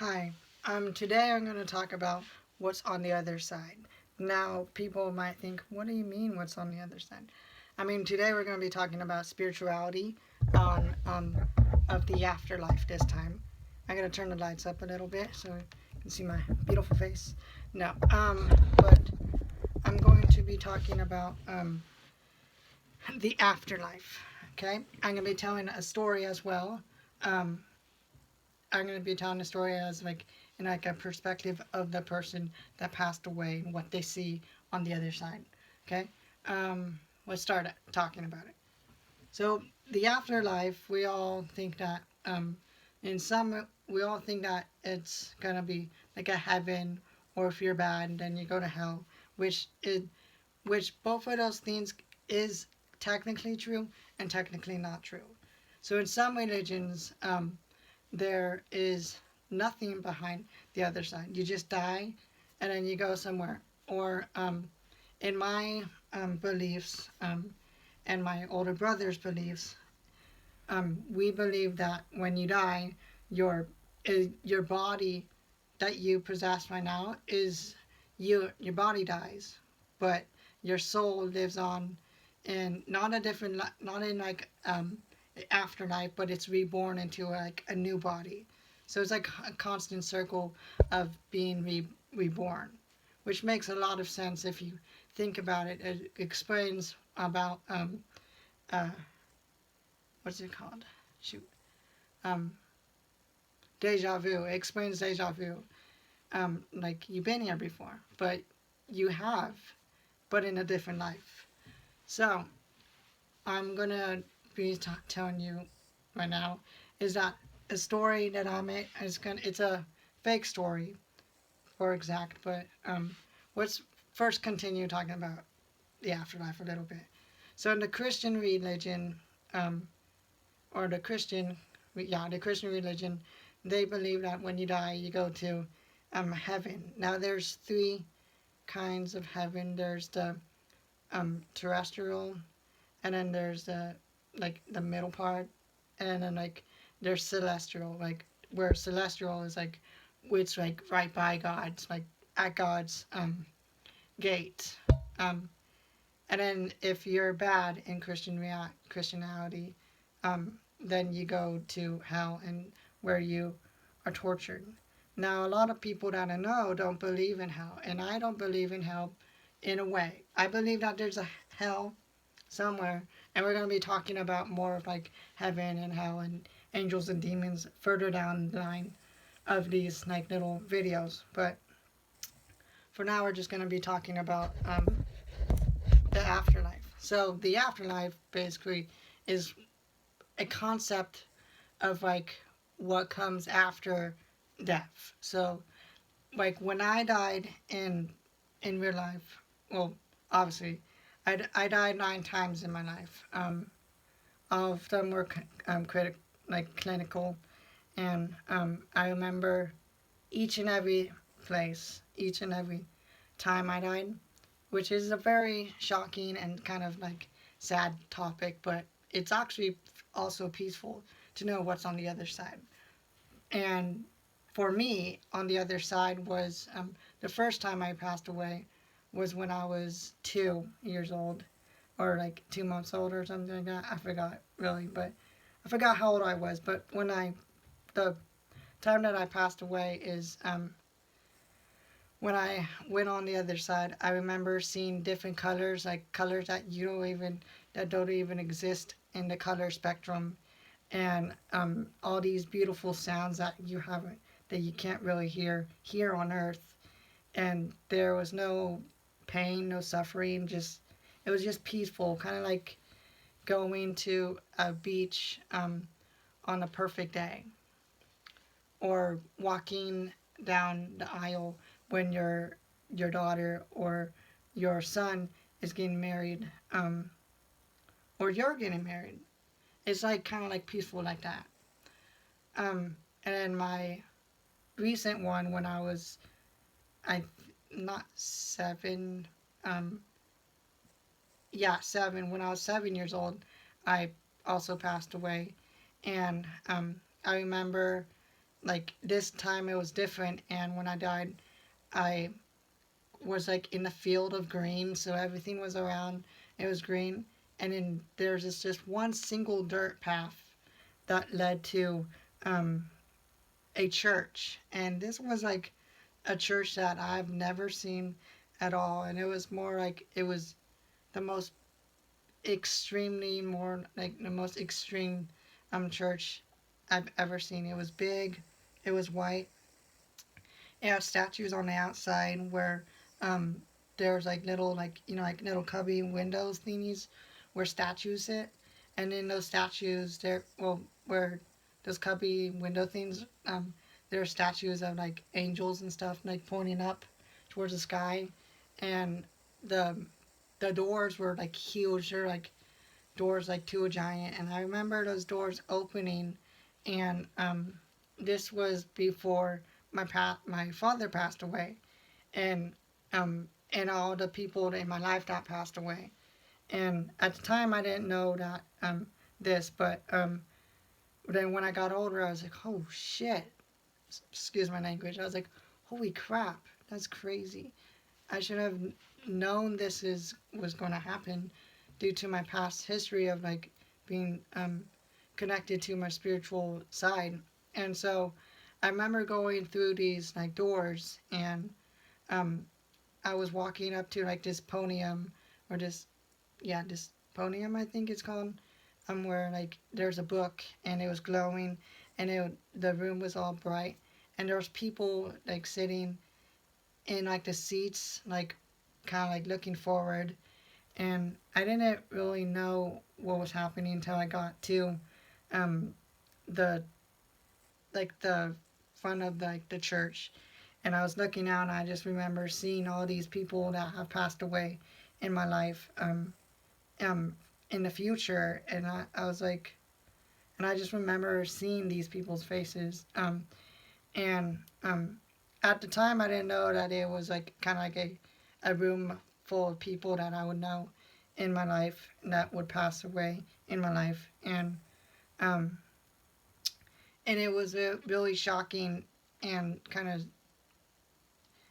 Hi. Today I'm going to talk about what's on the other side. Now, people might think, what do you mean, what's on the other side? Today we're going to be talking about spirituality on of the afterlife this time. I'm going to turn the lights up a little bit so you can see my beautiful face. No, but I'm going to be talking about the afterlife. Okay, I'm going to be telling a story as well. Um, I'm going to be telling the story as in like a perspective of the person that passed away and what they see on the other side. Okay, let's start talking about it. So the afterlife, we all think that in some we all think that it's gonna be like a heaven, or if you're bad, then you go to hell, which both of those things is technically true and technically not true. So in some religions, there is nothing behind the other side. You just die and then you go somewhere. Or in my beliefs and my older brother's beliefs, we believe that when you die, your your body that you possess right now is your body dies, but your soul lives on in not a different not in like afterlife, but it's reborn into like a new body. So it's like a constant circle of being reborn, which makes a lot of sense if you think about it. It explains about uh, what's it called? Shoot, um, deja vu. It explains deja vu. Like you've been here before, but you have, but in a different life. So I'm gonna be telling you right now is that a story that I made is gonna it's a fake story for exact, but let's first continue talking about the afterlife a little bit. So in the Christian religion, um, or the Christian religion, they believe that when you die, you go to heaven. Now there's three kinds of heaven. There's the terrestrial, and then there's the middle part, and then like there's celestial, like where celestial is like it's like right by God's, like at God's gate. Um, and then if you're bad in Christianity, then you go to hell and where you are tortured. Now a lot of people that I know don't believe in hell, and I don't believe in hell in a way. I believe that there's a hell somewhere, and we're going to be talking about more of like heaven and hell and angels and demons further down the line of these like little videos. But for now, we're just going to be talking about the afterlife. So the afterlife basically is a concept of like what comes after death. So like when I died in real life, well, obviously, I died 9 times in my life. All of them were like clinical, and I remember each and every place, each and every time I died, which is a very shocking and kind of like sad topic, but it's actually also peaceful to know what's on the other side. And for me, on the other side was the first time I passed away was when I was 2 years old, or like 2 months old or something like that. I forgot really, but I forgot how old I was. But the time that I passed away is when I went on the other side. I remember seeing different colors, like colors that don't even exist in the color spectrum, and all these beautiful sounds that you can't really hear here on Earth. And there was no pain, no suffering, just it was just peaceful, kind of like going to a beach on a perfect day, or walking down the aisle when your daughter or your son is getting married, or you're getting married. It's like kind of like peaceful like that. And then my recent one when I was I not 7, um, yeah, 7. When I was 7 years old, I also passed away, and I remember like this time it was different, and when I died, I was like in the field of green, so everything was around. It was green, and then there's this just one single dirt path that led to um, a church, and this was like a church that I've never seen at all, and it was more like it was the most extremely more like the most extreme church I've ever seen. It was big, it was white. It had statues on the outside where um there was like little like like little cubby windows thingies where statues sit, and in those statues there where those cubby window things there are statues of like angels and stuff like pointing up towards the sky, and the the doors were like huge. They're like doors like to a giant, and I remember those doors opening, and this was before my father passed away, and and all the people in my life that passed away, and at the time I didn't know that this, but then when I got older I was like, oh shit, excuse my language, I was like, holy crap, that's crazy. I should have known this is was going to happen due to my past history of like being connected to my spiritual side. And so I remember going through these like doors, and um, I was walking up to like this podium, or this, yeah, this podium I think it's called, where like there's a book and it was glowing, and the room was all bright, and there was people like sitting in like the seats, like kind of like looking forward. And I didn't really know what was happening until I got to um, the the front of the church, and I was looking out, and I just remember seeing all these people that have passed away in my life um, in the future, and I was like, and I just remember seeing these people's faces, and at the time I didn't know that it was like kind of like a room full of people that I would know in my life that would pass away in my life, um, and it was really shocking, and kind of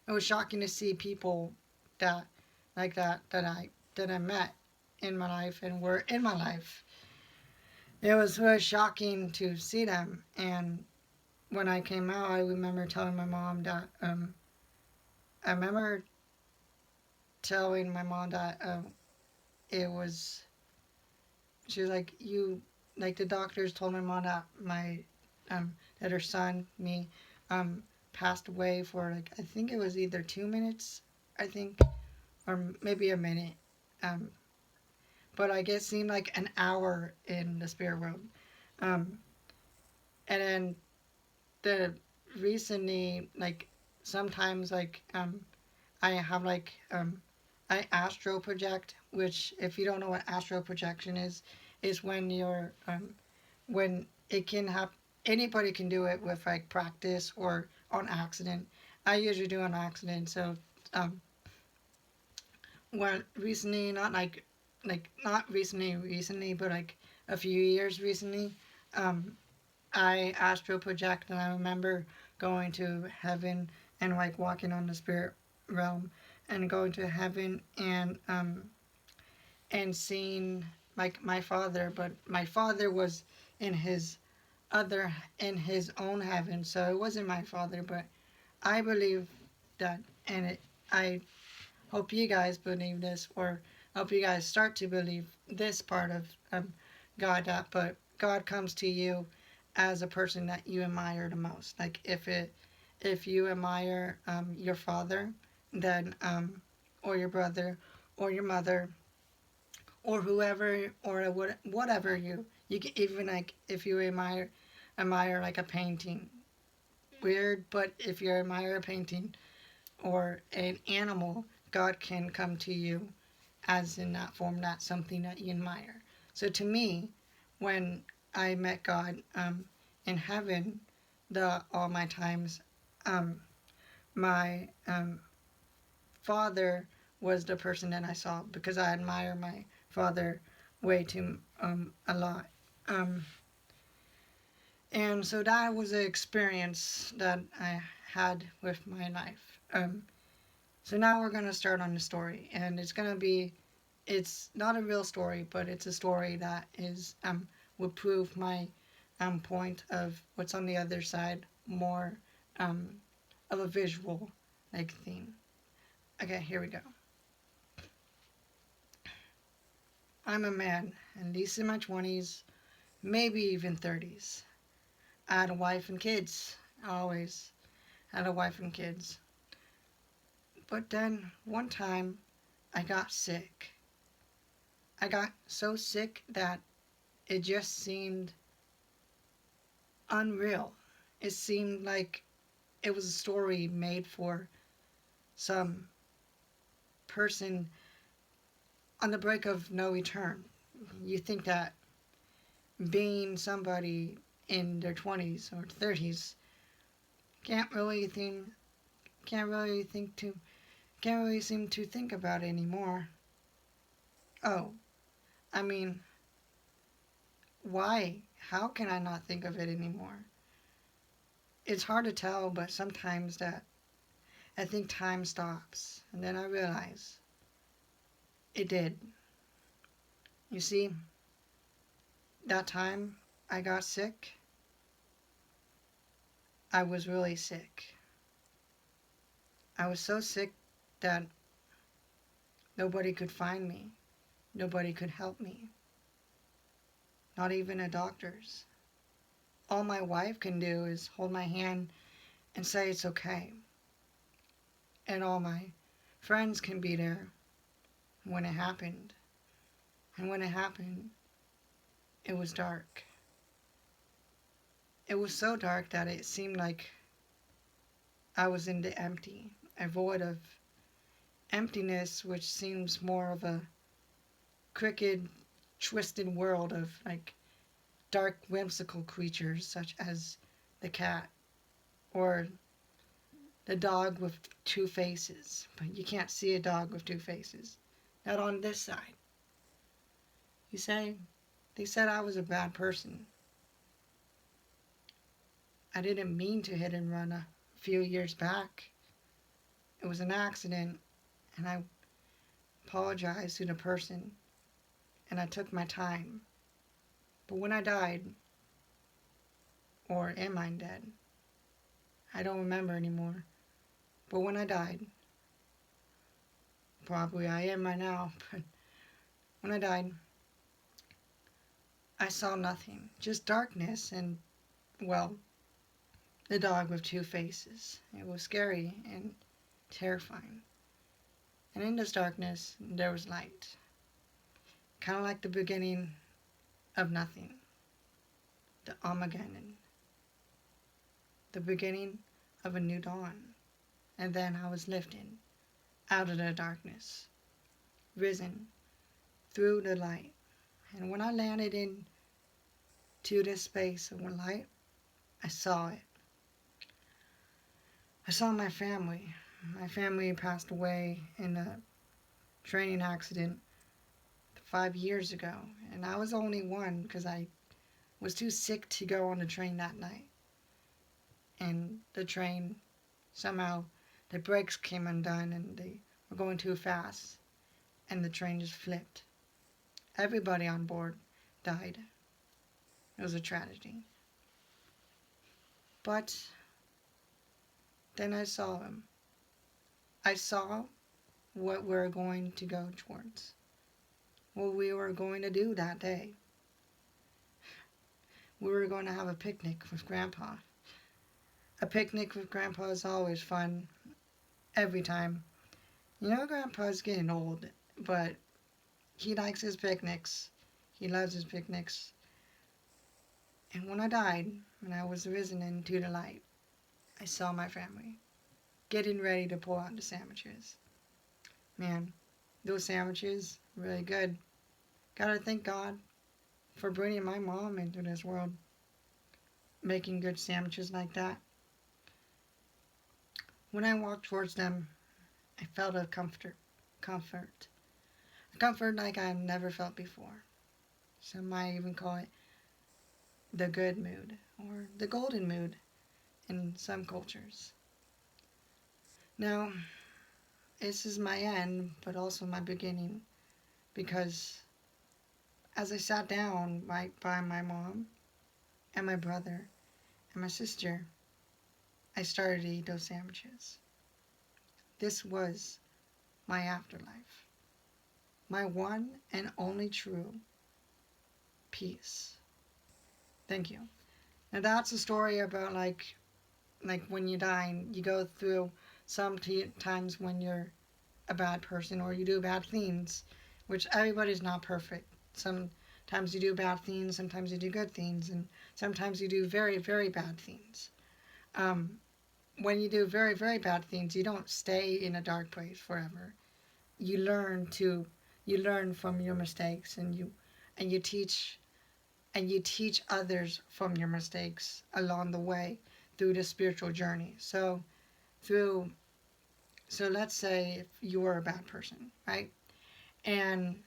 it was shocking to see people that like that I met in my life and were in my life. It was really shocking to see them, and when I came out, I remember telling my mom that I remember telling my mom that it was she was like, you, like the doctors told my mom that my that her son, me, um passed away for like I think it was either 2 minutes, I think, or maybe a minute, um but like it seemed like an hour in the spirit world, um and then the recently, like sometimes like I have like I astral project, which if you don't know what astral projection is when you're when it can have anybody can do it with like practice or on accident. I usually do on accident. So well, recently, not like not recently, but like a few years recently, um, I astral project, and I remember going to heaven and like walking on the spirit realm and going to heaven, and seeing like my father, but my father was in his other in his own heaven, so it wasn't my father, but I believe that, and I hope you guys believe this, or hope you guys start to believe this part of God, that but God comes to you as a person that you admire the most. Like if you admire your father, then or your brother, or your mother, or whoever, or whatever you can, even like if you admire like a painting, weird, but if you admire a painting or an animal, God can come to you as in that form, not something that you admire. So to me, when I met God in heaven, the all my times, um, my father was the person that I saw, because I admire my father way too a lot. Um, And so that was an experience that I had with my life. So now we're going to start on the story. And it's going to be, it's not a real story, but it's a story that is, would prove my point of what's on the other side more um, of a visual like theme. Okay, here we go. I'm a man, at least in my 20s, maybe even 30s. I had a wife and kids. I always had a wife and kids. But then one time I got sick. I got so sick that it just seemed unreal. It seemed like it was a story made for some person on the brink of no return. You think that being somebody in their 20s or 30s can't really think can't really think to can't really seem to think about it anymore. Oh, I mean, why? How can I not think of it anymore? It's hard to tell, but sometimes that I think time stops, and then I realize it did. You see, that time I got sick, I was really sick. I was so sick that nobody could find me. Nobody could help me. Not even the doctors. All my wife can do is hold my hand and say it's okay. And all my friends can be there when it happened. And when it happened, it was dark. It was so dark that it seemed like I was in the empty, a void of emptiness, which seems more of a crooked, twisted world of like dark, whimsical creatures such as the cat or the dog with two faces. But you can't see a dog with two faces. Not on this side. You say, they said I was a bad person. I didn't mean to hit and run a few years back. It was an accident, and I apologized to the person, and I took my time. But when I died, or am I dead? I don't remember anymore. But when I died, probably I am right now, but when I died, I saw nothing. Just darkness and, well, the dog with two faces. It was scary and terrifying. And in this darkness, there was light. Kind of like the beginning of nothing. The Armageddon. The beginning of a new dawn. And then I was lifted out of the darkness, risen through the light. And when I landed into this space of light, I saw it. I saw my family. My family passed away in a training accident 5 years ago, and I was only one because I was too sick to go on the train that night. And the train, somehow, the brakes came undone and they were going too fast, and the train just flipped. Everybody on board died. It was a tragedy. But then I saw him. I saw what we're going to go towards, what we were going to do that day. We were going to have a picnic with Grandpa. A picnic with Grandpa is always fun, every time. You know, Grandpa's getting old, but he likes his picnics. He loves his picnics. And when I died, when I was risen into the light, I saw my family getting ready to pull out the sandwiches. Man, those sandwiches, really good. Gotta thank God for bringing my mom into this world, making good sandwiches like that. When I walked towards them, I felt a comfort, a comfort like I've never felt before. Some might even call it the good mood or the golden mood in some cultures. Now, this is my end, but also my beginning, because as I sat down right by my mom and my brother and my sister, I started to eat those sandwiches. This was my afterlife, my one and only true peace. Thank you. Now that's a story about like when you die and you go through some times when you're a bad person or you do bad things, which everybody's not perfect. Sometimes you do bad things, sometimes you do good things, and sometimes you do very, very bad things. Um, when you do very, very bad things, you don't stay in a dark place forever. You learn to you learn from your mistakes, and you teach and you teach others from your mistakes along the way through the spiritual journey. Through so let's say if you were a bad person, right? And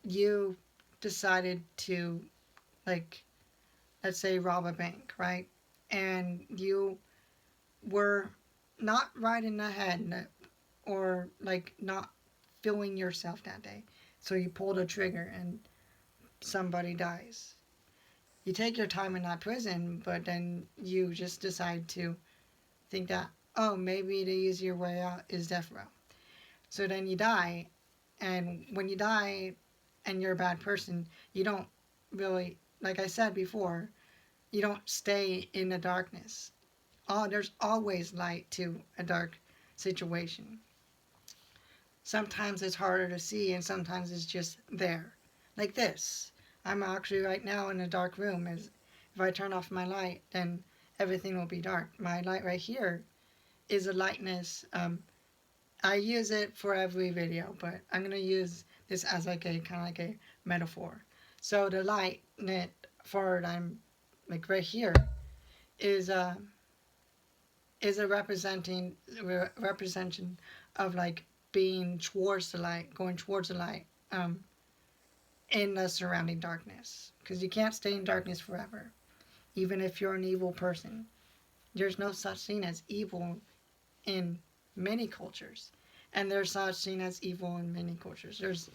you decided to, like, let's say rob a bank, right? And you were not right in the head or like not feeling yourself that day. So you pulled a trigger and somebody dies. You take your time in that prison, but then you just decide to think that, oh, maybe the easier way out is death row. So then you die, and when you die and you're a bad person, you don't really, like I said before, you don't stay in the darkness. Oh, there's always light to a dark situation. Sometimes it's harder to see, and sometimes it's just there. Like this. I'm actually right now in a dark room. If I turn off my light, then everything will be dark. My light right here is a lightness. I use it for every video, but I'm gonna use this as like a kind of like a metaphor. So the light net for I'm like right here is a representation of like being towards the light, going towards the light, in the surrounding darkness. Because you can't stay in darkness forever, even if you're an evil person. There's no such thing as evil in many cultures, and there's such thing as evil in many cultures.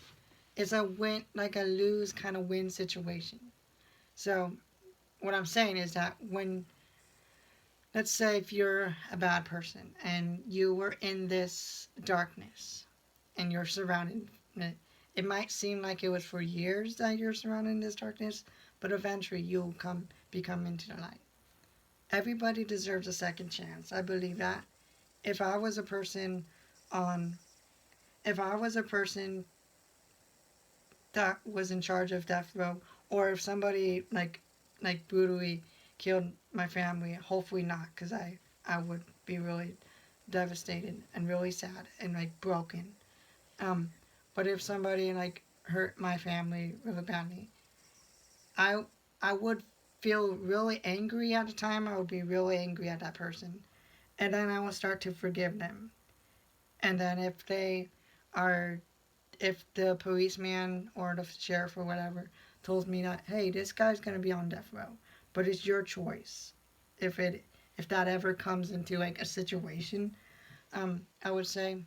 It's a win, like a lose kind of win situation. So what I'm saying is that when, let's say if you're a bad person and you were in this darkness and you're surrounded, it might seem like it was for years that you're surrounded in this darkness, but eventually you'll become into the light. Everybody deserves a second chance. I believe that. If I was a person on if I was a person that was in charge of death row, or if somebody like brutally killed my family, hopefully not, because I would be really devastated and really sad and like broken. Um, but if somebody like hurt my family really badly, I I would feel really angry at the time. I would be really angry at that person, and then I would start to forgive them. And then are if the policeman or the sheriff or whatever told me that, hey, this guy's gonna be on death row, but it's your choice. If it if that ever comes into like a situation, I would say,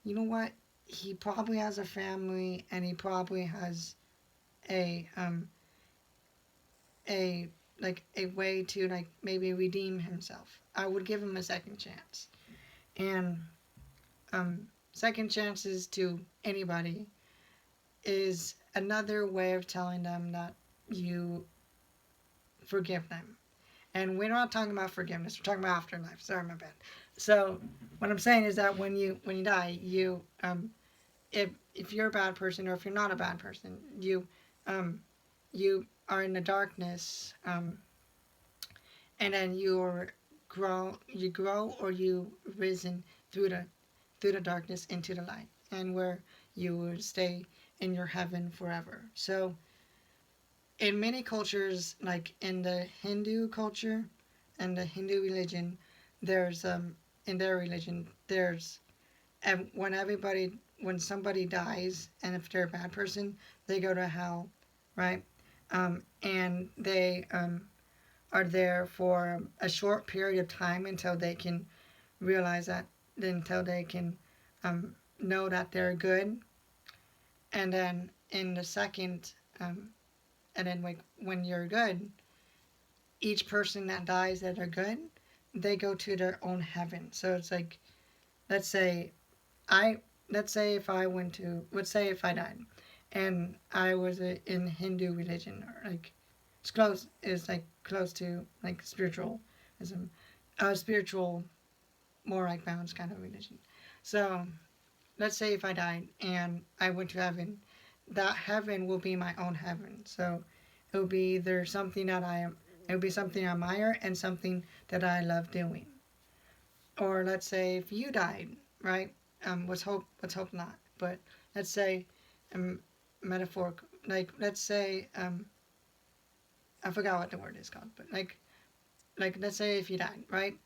you know what? He probably has a family and he probably has a a a way to like maybe redeem himself. I would give him a second chance. And second chances to anybody is another way of telling them that you forgive them. And we're not talking about forgiveness. We're talking about afterlife. Sorry, my bad. So what I'm saying is that when you die, if you're a bad person or if you're not a bad person, um, you are in the darkness, and then you grow or you risen through the darkness into the light, and where you would stay in your heaven forever. So in many cultures, like in the Hindu culture and the Hindu religion, there's in their religion there's and when somebody dies and if they're a bad person, they go to hell, right? and they are there for a short period of time until they can realize that, until they can know that they're good. And then in the second, and then like when you're good, each person that dies that are good, they go to their own heaven. So it's like, let's say I, let's say if I went to, let's say if I died, and I was in Hindu religion, or like it's close, is like close to like spiritualism, spiritual, more like balanced kind of religion. So let's say if I died and I went to heaven, that heaven will be my own heaven. So it will be either something that I am, it will be something I admire and something that I love doing. Or let's say if you died, right? Let's hope not. But let's say, metaphoric, like let's say, I forgot what the word is called, but like let's say if you died, right?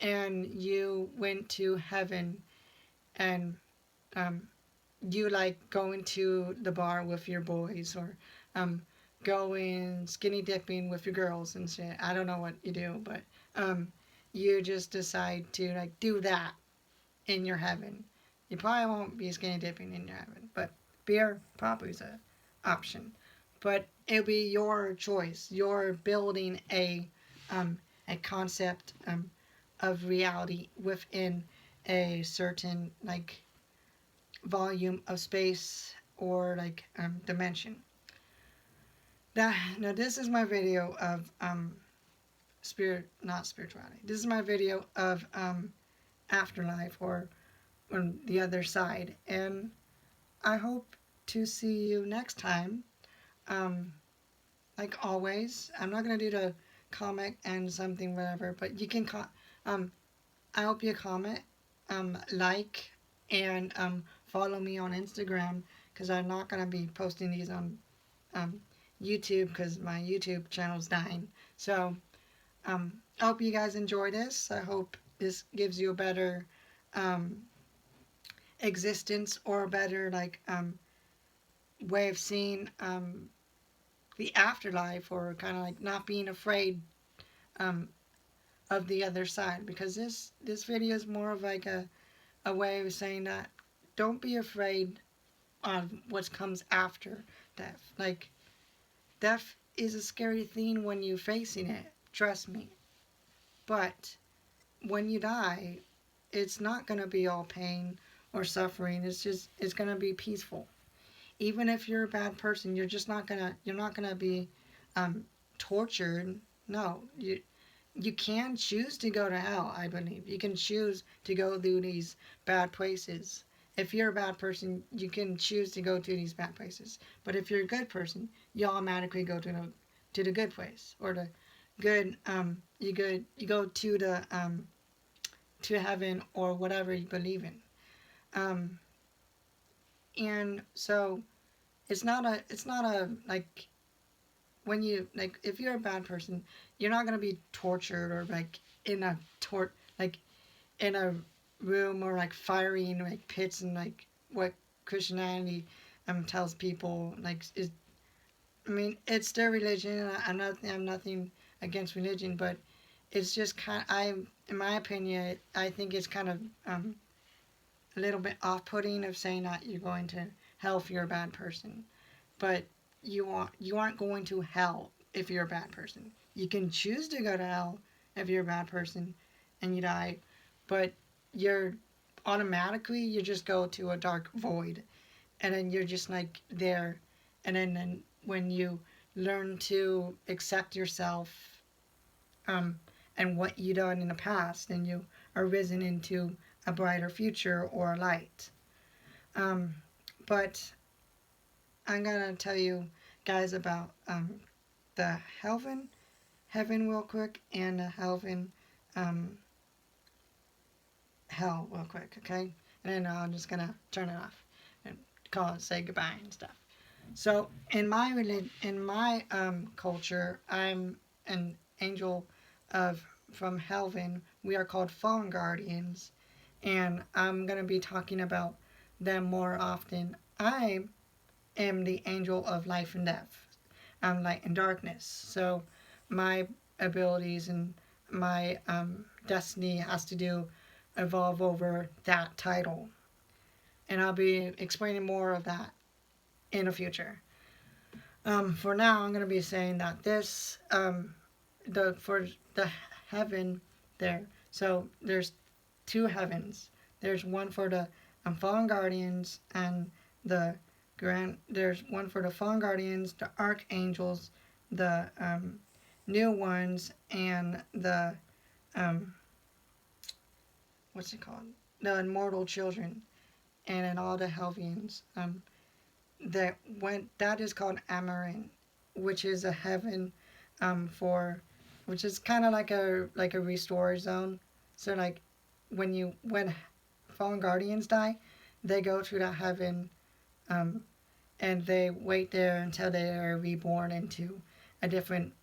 And you went to heaven, and um, you like going to the bar with your boys, or um, going skinny dipping with your girls and shit. I don't know what you do, but um, you just decide to like do that in your heaven. You probably won't be skinny dipping in your heaven, but beer probably is a option. But it'll be your choice. You're building a concept of reality within a certain like volume of space or like dimension. That now this is my video of spirit, not spirituality. This is my video of afterlife, or on the other side, and I hope to see you next time. Um, like always, I'm not gonna do the comment and something whatever, but you can um I hope you comment, like, and follow me on Instagram, because I'm not gonna be posting these on um, YouTube because my YouTube channel's dying. So I hope you guys enjoy this. I hope this gives you a better um, existence, or a better like way of seeing the afterlife, or kind of like not being afraid um, of the other side, because this video is more of like a way of saying that don't be afraid of what comes after death. Like death is a scary thing when you're facing it, trust me. But when you die, it's not going to be all pain or suffering. It's going to be peaceful. Even if you're a bad person, you're not going to be um, tortured. No, you can choose to go to hell, I believe. You can choose to go through these bad places. If you're a bad person, you can choose to go to these bad places. But if you're a good person, you automatically go to the good place, or the good you go to heaven, or whatever you believe in. Um, and so it's not a like when you like if you're a bad person, you're not gonna be tortured, or like in a like in a room, or like firing like pits, and like what Christianity tells people like is, I mean, it's their religion. I'm nothing against religion, but it's just kind I in my opinion, I think it's kind of a little bit off-putting of saying that you're going to hell if you're a bad person. But you aren't going to hell if you're a bad person. You can choose to go to hell if you're a bad person and you die, but you're automatically you just go to a dark void, and then you're just like there, and then when you learn to accept yourself, um, and what you done in the past, and you are risen into a brighter future or a light. Um, but I'm gonna tell you guys about the heaven real quick, and the um, hell real quick, okay? And then I'm just gonna turn it off and call it, say goodbye and stuff. So in my culture, I'm an angel of from heaven. We are called fallen guardians, and I'm gonna be talking about them more often. I am the angel of life and death. light and darkness. So my abilities and my destiny has to do evolve over that title, and I'll be explaining more of that in the future. For now, I'm going to be saying that this for the heaven there. So there's two heavens. There's one for the fallen guardians and the grand. There's one for the fallen guardians, the archangels, the new ones, and the um, what's it called? The immortal children, and then all the Helvians. That is called Amarin, which is a heaven for, which is kind of like a restore zone. So like when fallen guardians die, they go to that heaven, um, and they wait there until they are reborn into a different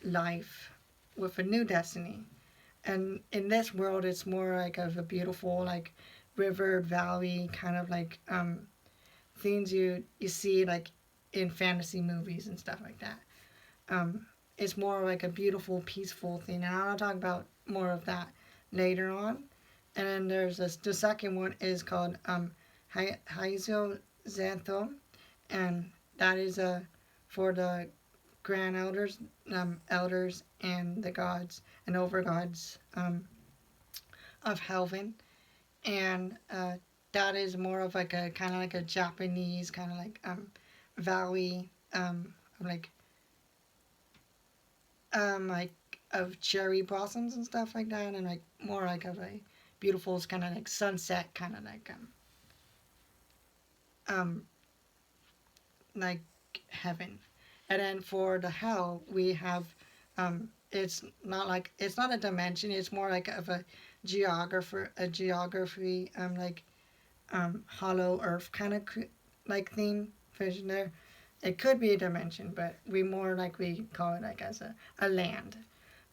life with a new destiny. And in this world, it's more like of a beautiful like river valley kind of like things you see like in fantasy movies and stuff like that. Um, it's more like a beautiful, peaceful thing, and I'll talk about more of that later on. And then there's the second one is called Haizo Xantho, and that is for the grand elders, elders and the gods and over gods of Helven, and that is more of like a kind of like a Japanese kind of like valley like like of cherry blossoms and stuff like that, and like more like of a beautiful kind of like sunset kind of um like heaven. And then for the hell we have it's not a dimension, it's more like of a geography like hollow earth kind of like theme vision there. It could be a dimension, but we more likely call it like as a land.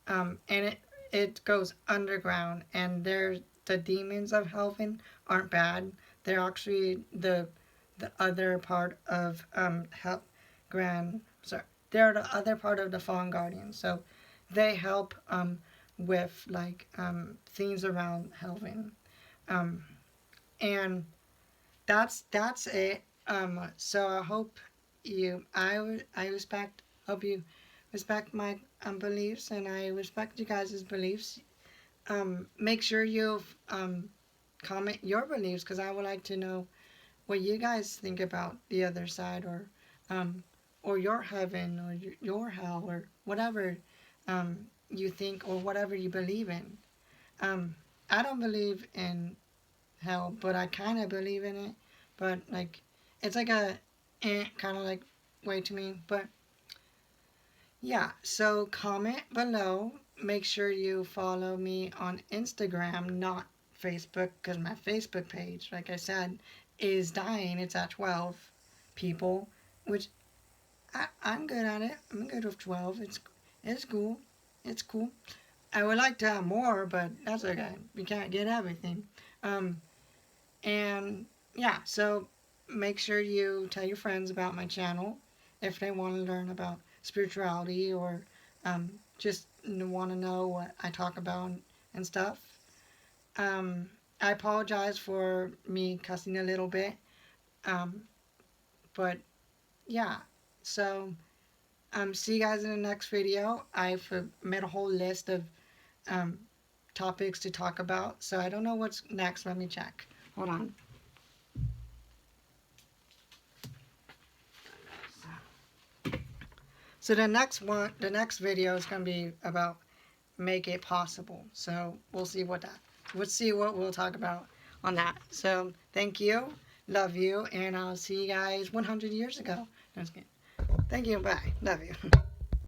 And it goes underground, and the demons of Helven aren't bad. They're actually the other part of sorry, they're the other part of the Fallen Guardians. So they help with like things around Helven. Um, and that's it. So I hope I respect hope you respect my beliefs, and I respect you guys' beliefs. Make sure you comment your beliefs, because I would like to know what you guys think about the other side, um, or your heaven, or your hell, or whatever you think, or whatever you believe in. Um, I don't believe in hell, but I kind of believe in it. But like, it's like a kind of like way to me. But yeah, so comment below. Make sure you follow me on Instagram, not Facebook, because my Facebook page, like I said, is dying. It's at 12 people, which I'm good at it. I'm good with 12. It's cool. It's cool. I would like to have more, but that's okay. We can't get everything. Um, and yeah, so make sure you tell your friends about my channel if they want to learn about spirituality, or just want to know what I talk about and stuff. Um, I apologize for me cussing a little bit, um, but yeah, so see you guys in the next video. I've made a whole list of um, topics to talk about, so I don't know what's next. Let me check. Hold on. So the next video is going to be about make it possible. So let's see what we'll talk about on that. So thank you, love you, and I'll see you guys 100 years ago. Thank you, bye, love you.